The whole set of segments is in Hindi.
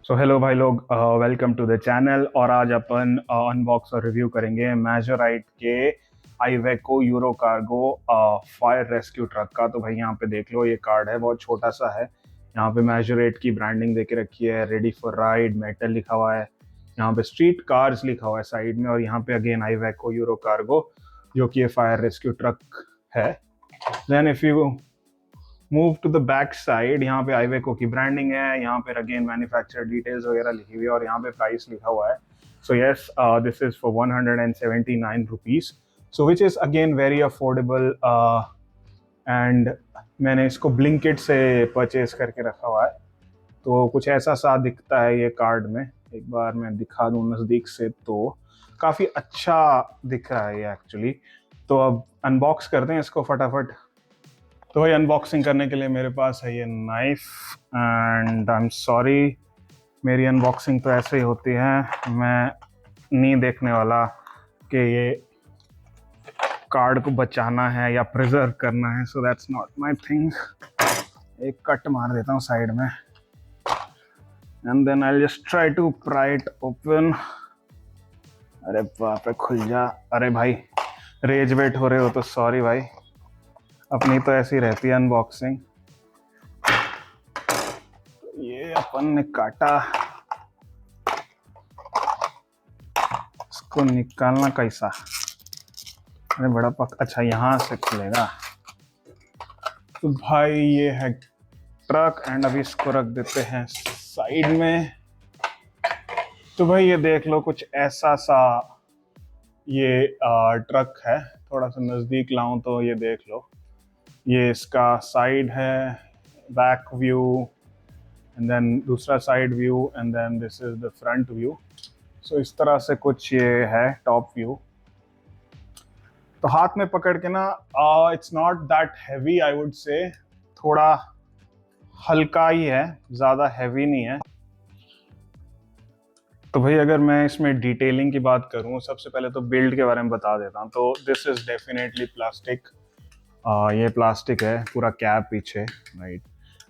सो हेलो भाई लोग, वेलकम टू द चैनल। और आज अपन अनबॉक्स और रिव्यू करेंगे मेजराइट के Iveco euro cargo fire rescue truck का। तो भाई यहाँ पे देख लो, ये कार्ड है, बहुत छोटा सा है। यहाँ पे मेजराइट की ब्रांडिंग देके रखी है, रेडी फॉर राइड मेटल लिखा हुआ है। यहाँ पे स्ट्रीट कार्स लिखा हुआ है साइड में, और यहाँ पे अगेन आईवेको यूरो कार्गो, जो कि ये फायर रेस्क्यू ट्रक है। Then if you move to the back side, यहाँ पे आईवेको की ब्रांडिंग है, यहाँ पे अगेन मैन्युफैक्चर डिटेल्स वगैरह लिखी हुई है, और यहाँ पे प्राइस लिखा हुआ है। So yes, this is for 179 rupees, so which is again very affordable. And मैंने इसको ब्लिंकिट से परचेज करके रखा हुआ है। तो कुछ ऐसा सा दिखता है ये कार्ड में। एक बार मैं दिखा दूं नज़दीक से, तो काफ़ी अच्छा दिख रहा है ये एक्चुअली। तो अब अनबॉक्स करते हैं इसको फटाफट। तो भाई अनबॉक्सिंग करने के लिए मेरे पास है ये knife, and I am sorry, मेरी अनबॉक्सिंग तो ऐसे ही होती है। मैं नहीं देखने वाला कि ये कार्ड को बचाना है या प्रिजर्व करना है, so that's not my thing. एक कट मार देता हूँ साइड में, and then I just try to pry it open. अरे बाप रे, खुल जा। अरे भाई, रेज वेट हो रहे हो तो सॉरी भाई, अपनी तो ऐसी रहती है अनबॉक्सिंग। ये अपन ने काटा, इसको निकालना कैसा? अरे बड़ा अच्छा, यहाँ से खुलेगा। तो भाई ये है ट्रक, एंड अभी इसको रख देते हैं साइड में। तो भाई ये देख लो, कुछ ऐसा सा ये ट्रक है। थोड़ा सा नज़दीक लाऊं तो ये देख लो, ये इसका साइड है, बैक व्यू, एंड देन दूसरा side view, and then this is the front view. So इस तरह से कुछ ये है टॉप व्यू। तो हाथ में पकड़ के ना, it's not that heavy, I would से थोड़ा हल्का ही है, ज़्यादा हैवी नहीं है। तो भाई अगर मैं इसमें डिटेलिंग की बात करूं, सबसे पहले तो बिल्ड के बारे में बता देता हूं। तो दिस इज़ डेफिनेटली प्लास्टिक। ये प्लास्टिक है, पूरा कैप पीछे, राइट।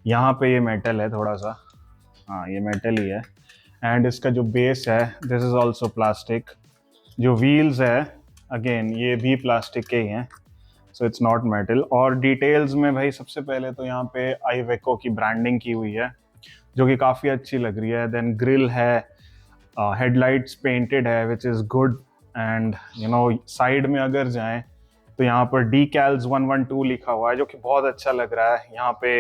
यहाँ पे ये मेटल है थोड़ा सा, हाँ ये मेटल ही है। एंड इसका जो बेस है, दिस इज़ ऑल्सो प्लास्टिक। जो व्हील्स है, अगेन ये भी प्लास्टिक के ही हैं, सो इट्स नॉट मेटल। और डिटेल्स में भाई सबसे पहले तो यहाँ पे आईवेको की ब्रांडिंग की हुई है, जो कि काफ़ी अच्छी लग रही है। देन ग्रिल है, हेडलाइट्स पेंटेड है, which is good. And you know side में अगर जाएं तो यहाँ पर डी कैल्स 112 लिखा हुआ है, जो कि बहुत अच्छा लग रहा है। यहाँ पे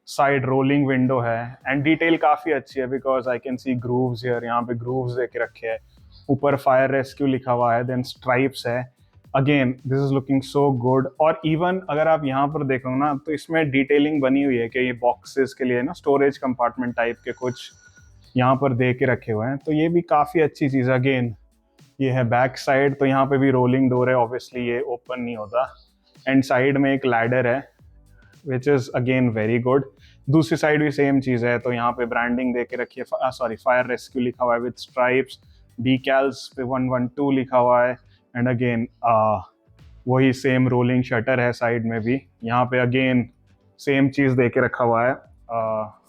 साइड रोलिंग विंडो है, एंड डिटेल काफ़ी अच्छी है, because I can see grooves here. यहाँ पे ग्रूव्स देके रखे हैं, ऊपर फायर रेस्क्यू लिखा हुआ है, देन स्ट्राइप्स है। Again this is looking so good. और इवन अगर आप यहाँ पर देखो ना, तो इसमें डिटेलिंग बनी हुई है कि ये बॉक्सेस के लिए ना स्टोरेज कंपार्टमेंट टाइप के कुछ यहाँ पर दे के रखे हुए हैं। तो ये भी काफ़ी अच्छी चीज़ है। अगेन ये है बैक साइड, तो यहाँ पे भी रोलिंग डोर है, ऑब्वियसली ये ओपन नहीं होता। एंड साइड में एक लैडर है, which is again very good. दूसरी साइड भी सेम चीज़ है, तो यहाँ पे ब्रांडिंग दे के रखी है, सॉरी फायर रेस्क्यू लिखा हुआ है विद स्ट्राइप्स, डीकैल्स पे 112 लिखा हुआ है। एंड अगेन वही सेम रोलिंग शटर है साइड में भी। यहाँ पे अगेन सेम चीज़ दे के रखा हुआ है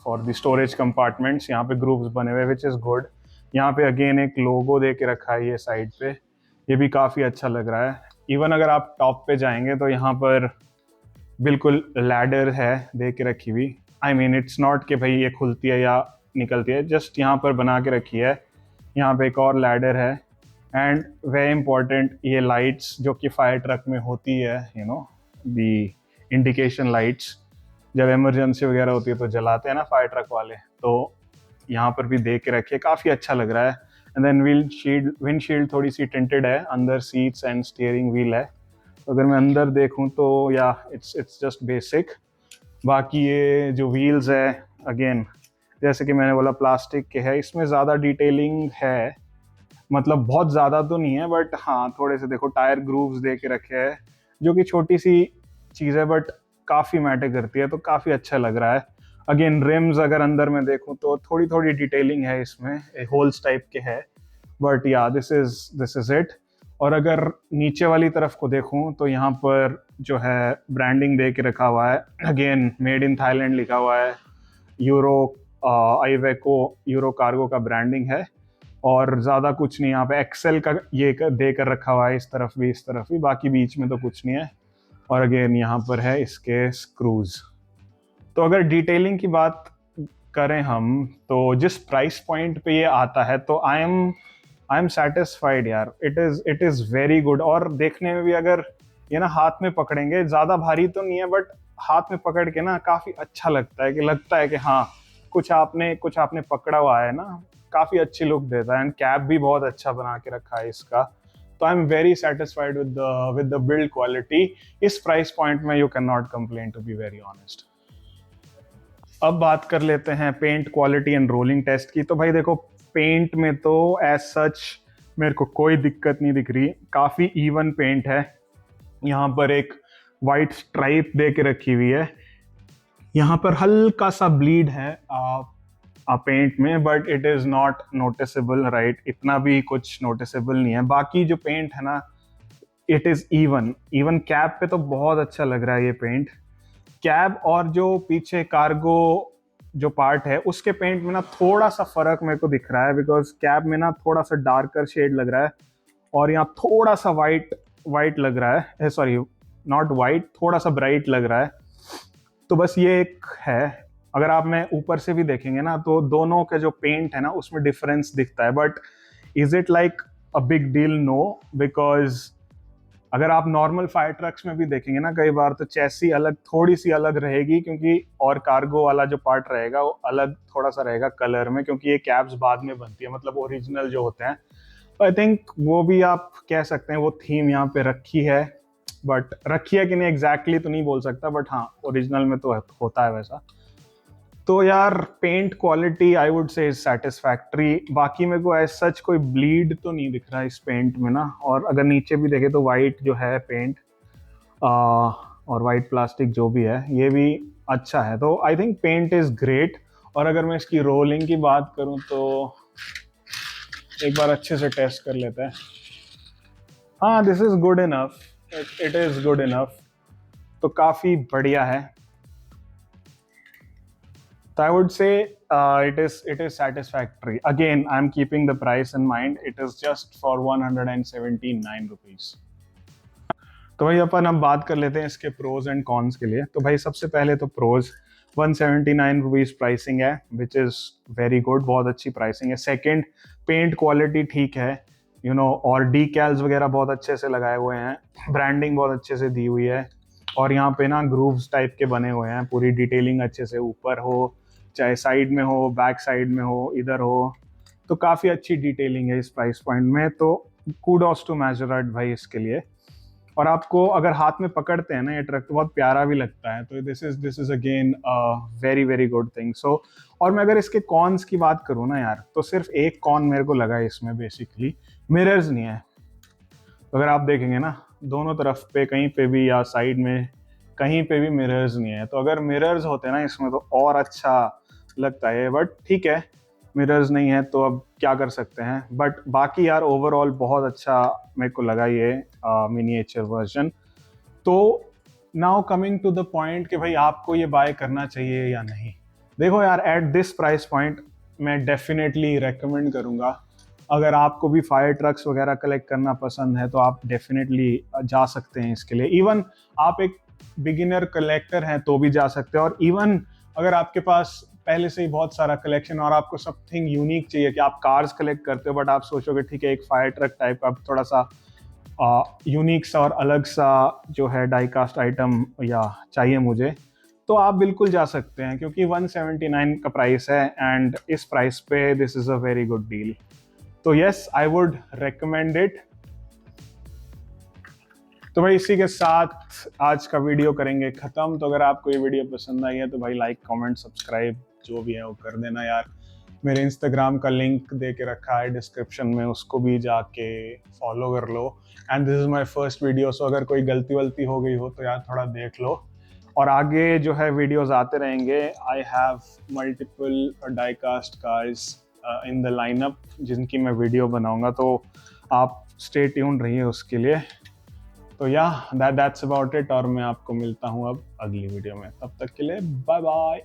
फॉर द स्टोरेज कंपार्टमेंट्स। यहाँ पे ग्रुप्स बने हुए, विच इज़ गुड। यहाँ पे अगेन एक लोगो दे के रखा है ये साइड पे, ये भी काफ़ी अच्छा लग रहा है। इवन अगर आप टॉप पे जाएंगे तो यहाँ पर बिल्कुल लैडर है दे के रखी हुई। आई मीन इट्स नॉट कि भाई ये खुलती है या निकलती है, जस्ट यहाँ पर बना के रखी है। यहाँ पे एक और लैडर है, एंड वेरी इंपॉर्टेंट ये लाइट्स जो कि फायर ट्रक में होती है, you know the indication lights, जब इमरजेंसी वगैरह होती है तो जलाते हैं ना फायर ट्रक वाले, तो यहाँ पर भी दे के रखे, काफ़ी अच्छा लग रहा है। एंड देन विंडशील्ड थोड़ी सी टिंटेड है, अंदर सीट्स एंड स्टीयरिंग व्हील है। तो अगर मैं अंदर देखूं तो या इट्स जस्ट बेसिक। बाकी ये जो व्हील्स है, अगेन जैसे कि मैंने बोला प्लास्टिक के है, इसमें ज़्यादा डिटेलिंग है, मतलब बहुत ज़्यादा तो नहीं है, बट हाँ थोड़े से देखो टायर ग्रूव्स दे के रखे हैं, जो कि छोटी सी चीज़ है बट काफ़ी मैटर करती है, तो काफ़ी अच्छा लग रहा है। अगेन रिम्स अगर अंदर में देखूं तो थोड़ी थोड़ी डिटेलिंग है इसमें, होल्स टाइप के है, बट या दिस इज इट। और अगर नीचे वाली तरफ को देखूं तो यहाँ पर जो है ब्रांडिंग दे के रखा हुआ है, अगेन मेड इन थाईलैंड लिखा हुआ है, यूरो आईवेको यूरो कार्गो का ब्रांडिंग है, और ज़्यादा कुछ नहीं। यहाँ पे एक्सेल का ये दे कर रखा हुआ है, इस तरफ भी, बाकी बीच में तो कुछ नहीं है। और अगेन यहाँ पर है इसके स्क्रूज। तो अगर डिटेलिंग की बात करें हम, तो जिस प्राइस पॉइंट पे ये आता है, तो आई एम सेटिस्फाइड यार। It is very good. और देखने में भी, अगर ये ना हाथ में पकड़ेंगे, ज़्यादा भारी तो नहीं है, बट हाथ में पकड़ के ना काफ़ी अच्छा लगता है कि हाँ, कुछ आपने पकड़ा हुआ है ना। काफ़ी अच्छी लुक देता है, एंड कैप भी बहुत अच्छा बना के रखा है इसका। तो I am very satisfied with the build quality. इस प्राइस पॉइंट में you can not complain, to be very honest. अब बात कर लेते हैं paint quality and rolling test की। तो भाई देखो, पेंट में तो एज सच मेरे को कोई दिक्कत नहीं दिख रही। काफ़ी इवन पेंट है। यहाँ पर एक वाइट स्ट्राइप दे के रखी हुई है। यहाँ पर हल्का सा ब्लीड है पेंट में, but it is not noticeable, right. इतना भी कुछ नोटिसेबल नहीं है। बाकी जो पेंट है ना, इट इज़ इवन कैप पे तो बहुत अच्छा लग रहा है ये पेंट। कैब और जो पीछे कार्गो जो पार्ट है, उसके पेंट में ना थोड़ा सा फर्क मेरे को दिख रहा है, बिकॉज कैब में ना थोड़ा सा डार्कर शेड लग रहा है, और यहाँ थोड़ा सा वाइट लग रहा है। सॉरी, नॉट वाइट, थोड़ा सा ब्राइट लग रहा है। तो बस ये एक है। अगर आप में ऊपर से भी देखेंगे ना, तो दोनों के जो पेंट है ना, उसमें डिफरेंस दिखता है। But is it like a big deal? No, because अगर आप नॉर्मल फायर ट्रक्स में भी देखेंगे ना, कई बार तो चैसी थोड़ी सी अलग रहेगी, क्योंकि और कार्गो वाला जो पार्ट रहेगा वो अलग थोड़ा सा रहेगा कलर में, क्योंकि ये कैब्स बाद में बनती है, मतलब ओरिजिनल जो होते हैं। तो आई थिंक वो भी आप कह सकते हैं वो थीम यहाँ पे रखी है, बट रखी है कि नहीं एग्जैक्टली तो नहीं बोल सकता, बट हाँ, ओरिजिनल में तो होता है वैसा। तो यार, paint quality I would say is satisfactory. बाकी मेरे को एज सच कोई ब्लीड तो नहीं दिख रहा है इस पेंट में ना। और अगर नीचे भी देखे तो वाइट जो है पेंट और वाइट प्लास्टिक जो भी है, ये भी अच्छा है। तो I think paint is great. और अगर मैं इसकी रोलिंग की बात करूं, तो एक बार अच्छे से टेस्ट कर लेते हैं। हाँ, this is good enough, it is good enough. तो काफ़ी बढ़िया है। So I would say it is satisfactory. Again, I'm keeping the price in mind. It is just for 179 rupees. तो भाई अपन अब बात कर लेते हैं इसके प्रोज एंड कॉन्स के लिए। तो भाई सबसे पहले तो प्रोज, 179 रुपीज़ प्राइसिंग है, विच इज़ वेरी गुड, बहुत अच्छी प्राइसिंग है। सेकंड, पेंट क्वालिटी ठीक है, और डीकैल्स वगैरह बहुत अच्छे से लगाए हुए हैं, ब्रांडिंग बहुत अच्छे से दी हुई है, और यहाँ पे ना ग्रूव्स टाइप के बने हुए हैं, पूरी डिटेलिंग अच्छे से, ऊपर हो चाहे साइड में हो, बैक साइड में हो, इधर हो, तो काफ़ी अच्छी डिटेलिंग है इस प्राइस पॉइंट में। तो कूडोस टू मैजराट भाई इसके लिए। और आपको अगर हाथ में पकड़ते हैं ना ये ट्रक, तो बहुत प्यारा भी लगता है। तो this is again very very good thing. So और मैं अगर इसके कॉन्स की बात करूँ ना यार, तो सिर्फ एक कॉन मेरे को लगा है इसमें, बेसिकली मिरर्स नहीं है। तो अगर आप देखेंगे ना, दोनों तरफ पे कहीं पे भी या साइड में कहीं पे भी मिरर्स नहीं है। तो अगर मिरर्स होते ना इसमें, तो और अच्छा लगता है, बट ठीक है, मिरर्स नहीं है तो अब क्या कर सकते हैं। बट बाकी यार, ओवरऑल बहुत अच्छा मेरे को लगा ये मिनिएचर वर्जन। तो now coming to the point कि भाई आपको ये बाय करना चाहिए या नहीं। देखो यार, एट दिस प्राइस पॉइंट मैं डेफिनेटली रेकमेंड करूँगा। अगर आपको भी फायर ट्रक्स वगैरह कलेक्ट करना पसंद है, तो आप डेफिनेटली जा सकते हैं इसके लिए। इवन आप एक बिगिनर कलेक्टर हैं तो भी जा सकते हैं। और इवन अगर आपके पास पहले से ही बहुत सारा कलेक्शन और आपको समथिंग यूनिक चाहिए, कि आप कार्स कलेक्ट करते हो बट आप सोचोगे ठीक है, एक फायर ट्रक टाइप का थोड़ा सा यूनिक सा और अलग सा जो है डाई कास्ट आइटम या चाहिए मुझे, तो आप बिल्कुल जा सकते हैं, क्योंकि 179 का प्राइस है, एंड इस प्राइस पे this is a very good deal. तो yes, I would recommend it. तो भाई इसी के साथ आज का वीडियो करेंगे ख़त्म। तो अगर आपको ये वीडियो पसंद आई है, तो भाई लाइक, कमेंट, सब्सक्राइब जो भी है वो कर देना यार। मेरे इंस्टाग्राम का लिंक दे के रखा है डिस्क्रिप्शन में, उसको भी जाके फॉलो कर लो। And this is my first video, so अगर कोई गलती वलती हो गई हो तो यार थोड़ा देख लो। और आगे जो है वीडियोस आते रहेंगे। I have multiple die cast cars in the lineup, जिनकी मैं वीडियो बनाऊंगा, तो आप स्टे ट्यून रहिए उसके लिए। तो या दैट्स अबाउट इट, और मैं आपको मिलता हूँ अब अगली वीडियो में। तब तक के लिए बाय बाय।